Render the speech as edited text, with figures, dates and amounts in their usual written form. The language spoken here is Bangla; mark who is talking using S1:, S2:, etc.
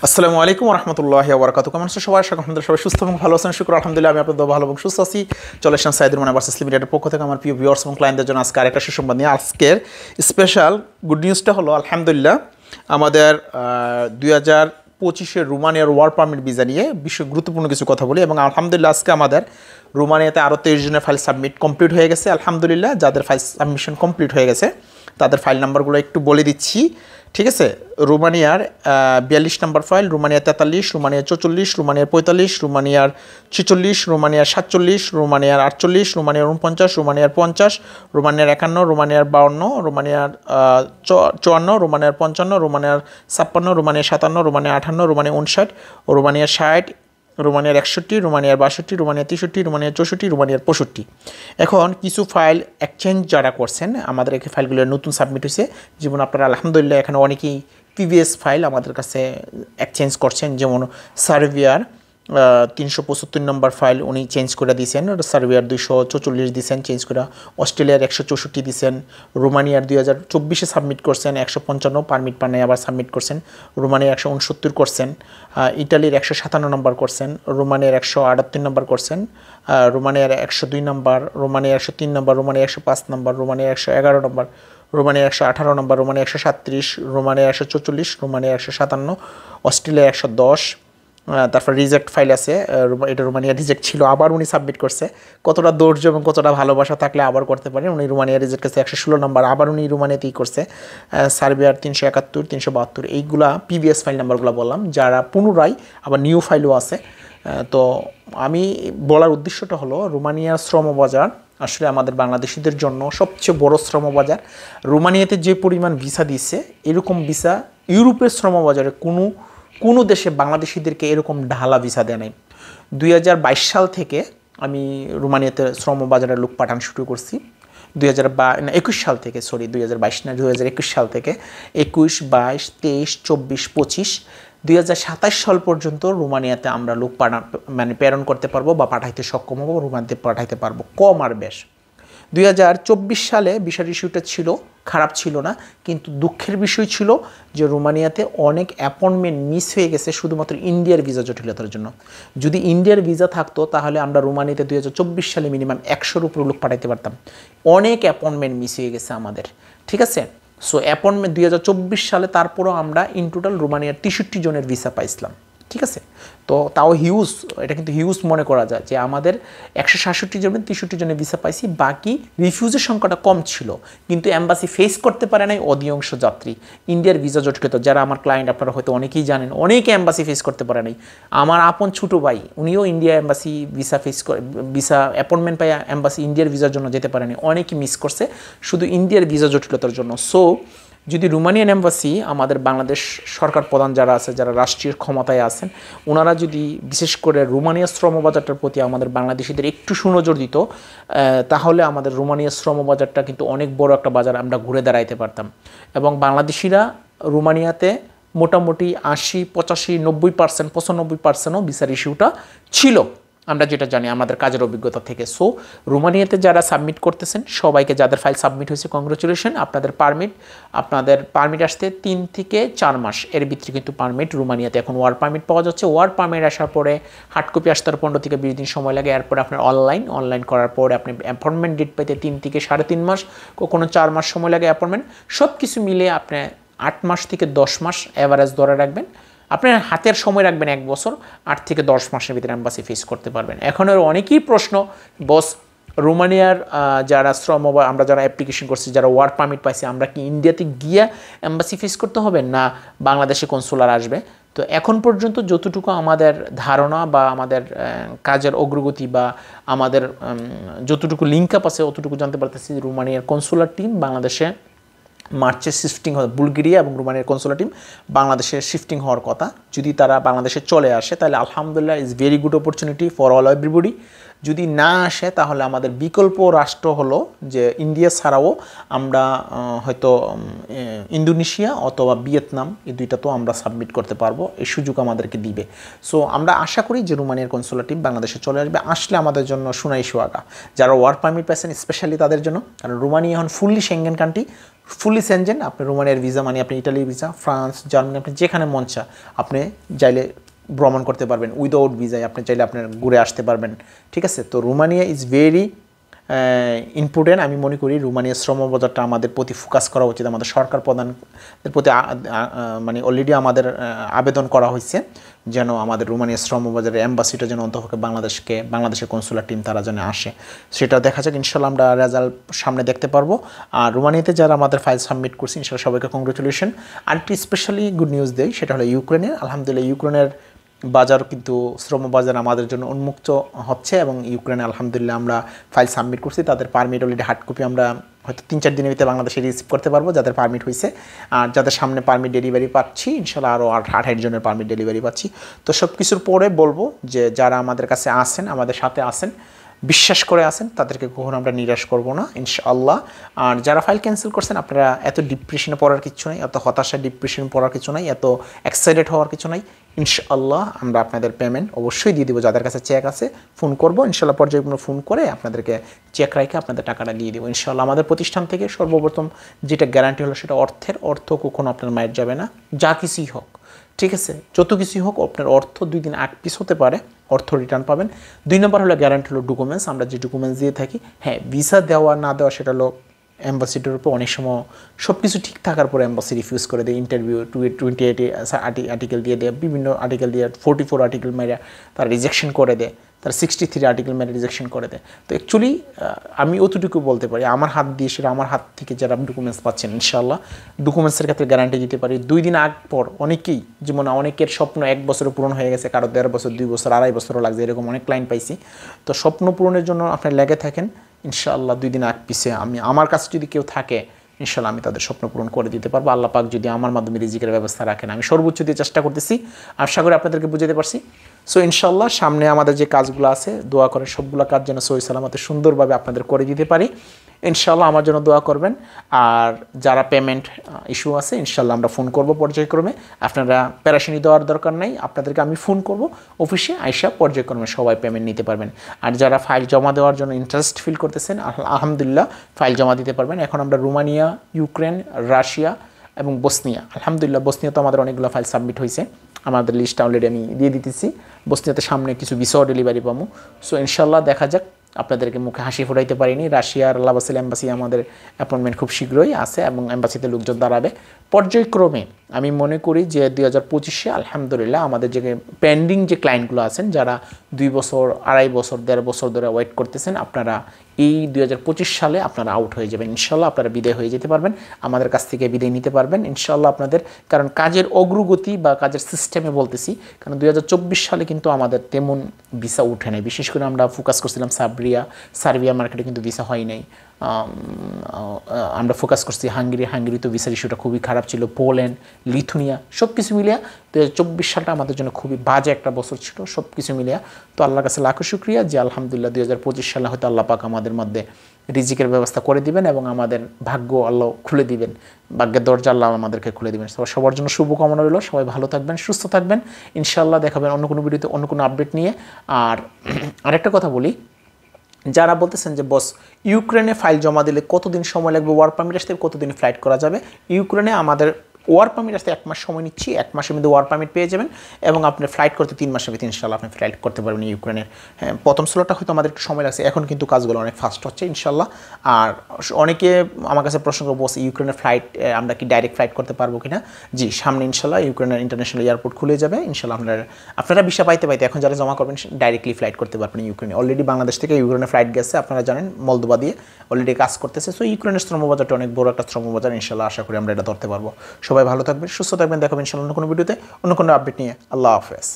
S1: আসসালামু আলাইকুম রহমতুল্লাহি ওয়া বারাকাতুহু। কেমন আছেন সবাই? আলহামদুলিল্লাহ সবাই সুস্থ এবং ভালো আছেন। শুকর আলহামদুলিল্লাহ, আমি আপনাদের ভালো এবং সুস্থ আছি। চলে আসেন সাইদুর রহমান ভার্সেস লিমিটেডের পক্ষ থেকে আমার প্রিয় ভিউয়ার্স এবং ক্লায়েন্টদের জন্য আজকে আরেকটা সুসংবাদ নিয়ে। আজকের স্পেশাল গুড নিউজটা হলো আলহামদুলিল্লাহ আমাদের 2025-এর রোমানিয়ার ওয়ার্ক পারমিট ভিসা নিয়ে বিশ্ব গুরুত্বপূর্ণ কিছু কথা বলি। এবং আলহামদুলিল্লাহ আজকে আমাদের রোমানিয়াতে আরও 23 জনের ফাইল সাবমিট কমপ্লিট হয়ে গেছে। আলহামদুলিল্লাহ যাদের ফাইল সাবমিশন কমপ্লিট হয়ে গেছে তাদের ফাইল নাম্বারগুলো একটু বলে দিচ্ছি, ঠিক আছে। রোমানিয়ার 42 নম্বর ফাইল, রোমানিয়া 43, রোমানিয়া 44, রোমানিয়ার 45, রোমানিয়ার 46, রোমানিয়ার 47, রোমানিয়ার 48, রোমানিয়ার 49, রোমানিয়ার 50, রোমানিয়ার 51, রোমানিয়ার 52, রোমানিয়ার 54, রোমানিয়ার 55, রোমানিয়ার 56, রোমানিয়ার 57, রোমানিয়ার 58, রোমানিয়া 59, রোমানিয়ার 60, রোমানিয়ার 61, রোমানিয়ার 62, রোমানিয়ার 63, রোমানিয়ার 64, রোমানিয়ার 65। এখন কিছু ফাইল এক্সচেঞ্জ যারা করছেন, আমাদের এই ফাইলগুলো নতুন সাবমিট হয়েছে। যেমন আপনারা আলহামদুলিল্লাহ এখানে অনেকেই প্রিভিয়াস ফাইল আমাদের কাছে এক্সচেঞ্জ করছেন। যেমন সার্বিয়ার 375 নম্বর ফাইল উনি চেঞ্জ করে দিয়েছেন, সার্বিয়ার 244 দিয়েছেন চেঞ্জ করে, অস্ট্রেলিয়ার 164 দিয়েছেন, রোমানিয়ার 2024-এ সাবমিট করছেন 155 পারমিট পান নাই আবার সাবমিট করছেন, রোমানিয়া 169 করছেন, ইটালির 157 নম্বর করছেন, রোমানিয়ার 178 নম্বর করছেন, রোমানিয়ার 102 নম্বর, রোমানিয়ার 103 নম্বর, রোমানিয়া 105 নম্বর, রোমানিয়া 111 নম্বর, রোমানিয়া 118 নম্বর, রোমানিয়া 137, রোমানিয়া 144, রোমানিয়া 157, অস্ট্রেলিয়া 110। তারপর রিজেক্ট ফাইল আছে, এটা রোমানিয়া রিজেক্ট ছিল, আবার উনি সাবমিট করছে। কতটা ধৈর্য এবং কতটা ভালোবাসা থাকলে আবার করতে পারেন। উনি রোমানিয়া রিজেক্ট করছে 116 নম্বর, আবার উনি রোমানিয়াতেই করছে। সার্বিয়ার 371, 372, এইগুলা পিভিএস ফাইল নাম্বারগুলো বললাম, যারা পুনরায় আবার নিউ ফাইলও আছে। তো আমি বলার উদ্দেশ্যটা হলো রোমানিয়ার শ্রমবাজার আসলে আমাদের বাংলাদেশিদের জন্য সবচেয়ে বড় শ্রমবাজার। রোমানিয়াতে যে পরিমাণ ভিসা দিচ্ছে, এরকম ভিসা ইউরোপের শ্রমবাজারে কোনো দেশে বাংলাদেশিদেরকে এরকম ঢালা ভিসা দেয় নাই। 2022 সাল থেকে আমি রোমানিয়াতে শ্রমবাজারের লোক পাঠানো শুরু করছি। 2021 সাল থেকে, 2022 না 2021 সাল থেকে 21, 22, 23, 24, 25, 2027 সাল পর্যন্ত রোমানিয়াতে আমরা লোক প্রেরণ করতে পারবো বা পাঠাইতে সক্ষম হবো, রোমানিয়াতে পাঠাইতে পারবো, কম আর বেশ। 2024 সালে ভিসার ইস্যুটা ছিল, খারাপ ছিল না, কিন্তু দুঃখের বিষয় ছিল যে রোমানিয়াতে অনেক অ্যাপয়েন্টমেন্ট মিস হয়ে গেছে শুধুমাত্র ইন্ডিয়ার ভিসা জটিলতার জন্য। যদি ইন্ডিয়ার ভিসা থাকতো তাহলে আমরা রোমানিয়াতে 2024 সালে মিনিমাম 100-র উপর লোক পাঠাইতে পারতাম। অনেক অ্যাপয়েন্টমেন্ট মিস হয়ে গেছে আমাদের, ঠিক আছে। সো অ্যাপয়েন্টমেন্ট 2024 সালে তারপরও আমরা ইন টোটাল রোমানিয়ার 63 জনের ভিসা পাইছিলাম, ঠিক আছে। তো তাও হিউজ, এটা কিন্তু হিউজ মনে করা যায় যে আমাদের 167 জনের 63 জনের ভিসা পাইছি। বাকি রিফিউজের সংখ্যাটা কম ছিল, কিন্তু এম্বাসি ফেস করতে পারে নাই অধিকাংশ যাত্রী। ইন্ডিয়ার ভিসা জটিলতা, যারা আমার ক্লায়েন্ট আপনারা হয়তো অনেকেই জানেন, অনেকে এম্বাসি ফেস করতে পারে নাই। আমার আপন ছোটো ভাই, উনিও ইন্ডিয়া এম্বাসি ভিসা অ্যাপয়েন্টমেন্ট পাই এম্বাসি ইন্ডিয়ার ভিসার জন্য যেতে পারেনি, অনেকেই মিস করছে শুধু ইন্ডিয়ার ভিসা জটিলতার জন্য। সো যদি রোমানিয়ান এম্বাসি, আমাদের বাংলাদেশ সরকার প্রধান যারা আছে, যারা রাষ্ট্রীয় ক্ষমতায় আছেন, ওনারা যদি বিশেষ করে রোমানিয়ার শ্রমবাজারটার প্রতি আমাদের বাংলাদেশিদের একটু সুনজর দিত, তাহলে আমাদের রোমানিয়ার শ্রমবাজারটা কিন্তু অনেক বড় একটা বাজার আমরা ঘুরে দাঁড়াইতে পারতাম। এবং বাংলাদেশিরা রোমানিয়াতে মোটামুটি 80, 85, 90%, 95%ও ভিসার ইস্যুটা ছিল, আমরা যেটা জানি আমাদের কাজের অভিজ্ঞতা থেকে। সো রোমানিয়াতে যারা সাবমিট করতেছেন সবাইকে, যাদের ফাইল সাবমিট হয়েছে, কংগ্রেচুলেশন। আপনাদের পারমিট আসতে 3 থেকে 4 মাস এর ভিতরে কিন্তু পারমিট রোমানিয়াতে এখন ওয়ার্ক পারমিট পাওয়া যাচ্ছে। ওয়ার্ক পারমিট আসার পরে হার্ড কপি আসতে 15 থেকে 20 দিন সময় লাগে। এরপরে আপনার অনলাইন করার পরে আপনি অ্যাপয়েন্টমেন্ট ডেট পেতে 3 থেকে 3.5 মাস, কখনো 4 মাস সময় লাগে অ্যাপয়েন্টমেন্ট। সব কিছু মিলে আপনি 8 মাস থেকে 10 মাস অ্যাভারেজ ধরে রাখবেন। আপনার হাতের সময় রাখবেন 1 বছর, 8 থেকে 10 মাসের ভিতরে এম্বাসি ফেস করতে পারবেন। এখন আর অনেকেই প্রশ্ন, বস রোমানিয়ার যারা আমরা যারা অ্যাপ্লিকেশন করছি, যারা ওয়ার্ক পারমিট পাইছি, আমরা কি ইন্ডিয়াতে গিয়ে এম্বাসি ফেস করতে হবে না বাংলাদেশে কনসুলার আসবে? তো এখন পর্যন্ত যতটুকু আমাদের ধারণা বা আমাদের কাজের অগ্রগতি বা আমাদের যতটুকু লিঙ্ক আপ আছে অতটুকু জানতে পারতেছি, রোমানিয়ার কনসুলার টিম বাংলাদেশে মার্চে শিফটিং হয়। বুলগেরিয়া এবং রোমানিয়ার কনসুলার টিম বাংলাদেশে শিফটিং হওয়ার কথা। যদি তারা বাংলাদেশে চলে আসে তাহলে আলহামদুলিল্লাহ is very good opportunity for all everybody. যদি না আসে তাহলে আমাদের বিকল্প রাষ্ট্র হলো যে ইন্ডিয়া ছাড়াও আমরা হয়তো ইন্দোনেশিয়া অথবা ভিয়েতনাম, এই দুইটা তো আমরা সাবমিট করতে পারবো, এই সুযোগ আমাদেরকে দিবে। সো আমরা আশা করি যে রোমানিয়ার কনসুলার টিম বাংলাদেশে চলে আসবে। আসলে আমাদের জন্য সোনাই সোহাগা। যারা ওয়ার্ক পারমিট পাইছেন স্পেশালি তাদের জন্য, কারণ রোমানিয়া এখন ফুললি সেঙ্গেন কান্ট্রি। ফুলি সেনজেন, আপনি রোমানিয়ার ভিসা মানে আপনি ইটালির ভিসা, ফ্রান্স, জার্মানি, আপনি যেখানে মন চা আপনি চাইলে ভ্রমণ করতে পারবেন উইদাউট ভিসায়, আপনি চাইলে আপনার ঘুরে আসতে পারবেন, ঠিক আছে। তো রোমানিয়া ইজ ভেরি ইম্পর্টেন্ট। আমি মনে করি রোমানিয়ার শ্রমবাজারটা আমাদের প্রতি ফোকাস করা উচিত, আমাদের সরকার প্রধানদের প্রতি মানে অলরেডি আমাদের আবেদন করা হয়েছে যেন আমাদের রোমানিয়ার শ্রমবাজারের অ্যাম্বাসিটা যেন অন্তপক্ষে বাংলাদেশের কনসুলার টিম তারা যেন আসে, সেটা দেখা যাক। ইনশাল্লাহ আমরা রেজাল্ট সামনে দেখতে পারবো। আর রোমানিয়াতে যারা আমাদের ফাইল সাবমিট করছে ইনশাল্লাহ সবাইকে কংগ্রেচুলেশন। আরেকটি স্পেশালি গুড নিউজ দেই, সেটা হলো ইউক্রেনের। আলহামদুলিল্লাহ ইউক্রেনের বাজার কিন্তু শ্রমবাজার আমাদের জন্য উন্মুক্ত হচ্ছে এবং ইউক্রেনে আলহামদুলিল্লাহ আমরা ফাইল সাবমিট করছি, তাদের পারমিট অলরেডি হার্ড কপি আমরা হয়তো 3-4 দিনের ভিতরে বাংলাদেশে রিসিভ করতে পারবো যাদের পারমিট হয়েছে। আর যাদের সামনে পারমিট ডেলিভারি পাচ্ছি ইনশাল্লাহ আরও 28 জনের পারমিট ডেলিভারি পাচ্ছি। তো সব কিছুর পরে বলবো যে যারা আমাদের কাছে আসেন, আমাদের সাথে আসেন, বিশ্বাস করে আসেন, তাদেরকে কখনো আমরা নিরাশ করব না ইনশাআল্লাহ। আর যারা ফাইল ক্যান্সেল করছেন আপনারা এত ডিপ্রেশনে পড়ার কিছু নাই, এত হতাশা ডিপ্রেশন পড়ার কিছু নাই, এত এক্সাইটেড হওয়ার কিছু নাই। ইনশাআল্লাহ আমরা আপনাদের পেমেন্ট অবশ্যই দিয়ে দেবো। যাদের কাছে চেক আছে ফোন করবো ইনশাআল্লাহ, পর্যায়ক্রমে ফোন করে আপনাদেরকে চেক রেখে আপনাদের টাকাটা দিয়ে দেবো ইনশাআল্লাহ। আমাদের প্রতিষ্ঠান থেকে সর্বপ্রথম যেটা গ্যারান্টি হলো সেটা অর্থ কখনো আপনার মায়ের যাবে না, যা কিছুই হোক, ঠিক আছে, যত কিছুই হোক আপনার অর্থ 2 দিন আগ পিস হতে পারে, অর্থ রিটার্ন পাবেন। 2 নম্বর হলো গ্যারান্টি হলো ডকুমেন্টস, আমরা যে ডকুমেন্টস দিয়ে থাকি, হ্যাঁ ভিসা দেওয়া না দেওয়া সেটা হলো অ্যাম্বাসিডার উপর, অনেক সময় সব কিছু ঠিক থাকার পরে অ্যাম্বাসি রিফিউজ করে দেয়, ইন্টারভিউ 28 আর্টিকেল দিয়ে দেয়, বিভিন্ন আর্টিকেল দিয়ে 44 আর্টিকেল মেরে তারা রিজেকশন করে দেয়, তারা 63 আর্টিকেল মেরে রিজেকশন করে দেয়। তো অ্যাকচুয়ালি আমি অতটুকু বলতে পারি আমার হাত দিয়ে, সেটা আমার হাত থেকে যারা ডকুমেন্টস পাচ্ছেন ইনশাআল্লাহ ডকুমেন্টসের ক্ষেত্রে গ্যারান্টি দিতে পারি। 2 দিন আগ পর অনেকেই, যেমন অনেকের স্বপ্ন 1 বছরে পূরণ হয়ে গেছে, কারো 1.5 বছর, 2 বছর, 2.5 বছরও লাগছে, এরকম অনেক ক্লায়েন্ট পাইছি। তো স্বপ্ন পূরণের জন্য আপনি লেগে থাকেন ইনশাআল্লাহ। 2 দিন আগ পিছে আমার কাছে যদি কেউ থাকে ইনশাআল্লাহ আমি তাদের স্বপ্ন পূরণ করে দিতে পারবো, আল্লাহ পাক যদি আমার মাধ্যমে রিজিকের ব্যবস্থা রাখেন। আমি সর্বোচ্চ দিয়ে চেষ্টা করতেছি, আশা করি আপনাদেরকে বুঝাতে পারছি। সো ইনশাআল্লাহ সামনে আমাদের যে কাজগুলো আছে দোয়া করে সবগুলো কাজ যেন সহি সালামতে সুন্দরভাবে আপনাদের করে দিতে পারি ইনশাআল্লাহ। আমার জন্য দোয়া করবেন। আর যারা পেমেন্ট ইস্যু আছে ইনশাআল্লাহ আমরা ফোন করব পর্যায়ক্রমে, আপনারা প্যারাশানি দেওয়ার দরকার নাই, আপনাদেরকে আমি ফোন করব, অফিসে আইসা পর্যায়ক্রমে সবাই পেমেন্ট নিতে পারবেন। আর যারা ফাইল জমা দেওয়ার জন্য ইন্টারেস্ট ফিল করতেছেন আলহামদুলিল্লাহ ফাইল জমা দিতে পারবেন। এখন আমরা রোমানিয়া, ইউক্রেন, রাশিয়া এবং বসনিয়া, আলহামদুলিল্লাহ বসনিয়া তো আমাদের অনেকগুলো ফাইল সাবমিট হয়েছে, আমাদের লিস্টটা অলরেডি আমি দিয়ে দিতেছি। বসনিয়াতে সামনে কিছু ভিসাও ডেলিভারি পাবো। সো ইনশাআল্লাহ দেখা যাক, আপনাদেরকে মুখে হাসি ফোটাইতে পারিনি। রাশিয়ার লাবাসিল এম্বাসি আমাদের অ্যাপয়েন্টমেন্ট খুব শীঘ্রই আছে এবং এম্বাসিতে লোকজন দাঁড়াবে পর্যায়ক্রমে। আমি মনে করি যে 2025-এ আলহামদুলিল্লাহ আমাদের যে পেন্ডিং যে ক্লায়েন্টগুলো আছেন, যারা 2 বছর, 2.5 বছর, 1.5 বছর ধরে ওয়েট করতেছেন, আপনারা এই 2025 সালে আপনারা আউট হয়ে যাবেন ইনশাআল্লাহ। আপনারা বিদায় হয়ে যেতে পারবেন, আমাদের কাছ থেকে বিদায় নিতে পারবেন ইনশাআল্লাহ আপনাদের। কারণ কাজের অগ্রগতি বা কাজের সিস্টেমে বলতেছি, কারণ 2024 সালে কিন্তু আমাদের তেমন ভিসা উঠে নাই। বিশেষ করে আমরা ফোকাস করছিলাম সার্বিয়া মার্কেটে কিন্তু ভিসা হয় নাই। আমরা ফোকাস করছি হাঙ্গেরি তো ভিসার ইস্যুটা খুবই খারাপ ছিল, পোল্যান্ড, লিথুনিয়া, সব কিছু মিলিয়া 2024 সালটা আমাদের জন্য খুবই বাজে একটা বছর ছিল সব কিছু মিলিয়া। তো আল্লাহর কাছে লাখো শুকরিয়া যে আলহামদুলিল্লাহ 2025 সালে হয়তো আল্লাহ পাক আমাদের মধ্যে রিজিকের ব্যবস্থা করে দিবেন এবং আমাদের ভাগ্য আল্লাহ খুলে দিবেন, ভাগ্যের দরজা আল্লাহ আমাদেরকে খুলে দিবেন। সবার জন্য শুভকামনা রইল, সবাই ভালো থাকবেন, সুস্থ থাকবেন ইনশাআল্লাহ। দেখাবেন অন্য কোনো ভিডিওতে অন্য কোনো আপডেট নিয়ে। আর আরেকটা কথা বলি, যারা বলতেছেন যে বস ইউক্রেনে ফাইল জমা দিলে কতদিন সময় লাগবে, ওয়ার্ক পারমিট আসতে কতদিন ফ্লাইট করা যাবে, ইউক্রেনে আমাদের ওয়ার্ক পারমিট আসতে 1 মাস সময় নিচ্ছি, 1 মাসের মধ্যে ওয়ার্ক পারমিট পেয়ে যাবেন এবং আপনি ফ্লাইট করতে 3 মাসের ভিতরে ইনশাআল্লাহ আপনি ফ্লাইট করতে পারবেন ইউক্রেনের। হ্যাঁ, প্রথম স্লটটা হয়তো আমাদের একটু সময় লাগছে, এখন কিন্তু কাজগুলো অনেক ফাস্ট হচ্ছে ইনশাআল্লাহ। আর অনেকে আমার কাছে প্রশ্ন করে বসে ইউক্রেনের ফ্লাইট আমরা কি ডাইরেক্ট ফ্লাইট করতে পারবো কিনা? জি, সামনে ইনশাআল্লাহ ইউক্রেনের ইন্টারন্যাশনাল এয়ারপোর্ট খুলে যাবে ইনশাআল্লাহ। আপনারা ভিসা পাইতে এখন যারা জমা করবেন ডাইরেক্টলি ফ্লাইট করতে পারবেন ইউক্রেনে। অলরেডি বাংলাদেশ থেকে ইউক্রেনের ফ্লাইট গেছে, আপনারা জানেন মলদোভা দিয়ে অলরেডি কাজ করতেছে। সো ইউক্রেনের শ্রমবাজারটা অনেক বড় একটা শ্রমবাজার ইনশাআল্লাহ, আশা করি আমরা এটা ধরতে পারবো। সবাই ভালো থাকবেন, সুস্থ থাকবেন, দেখাবেন ইনশাআল্লাহ অন্য কোনো ভিডিওতে অন্য কোনো আপডেট নিয়ে। আল্লাহ হাফেজ।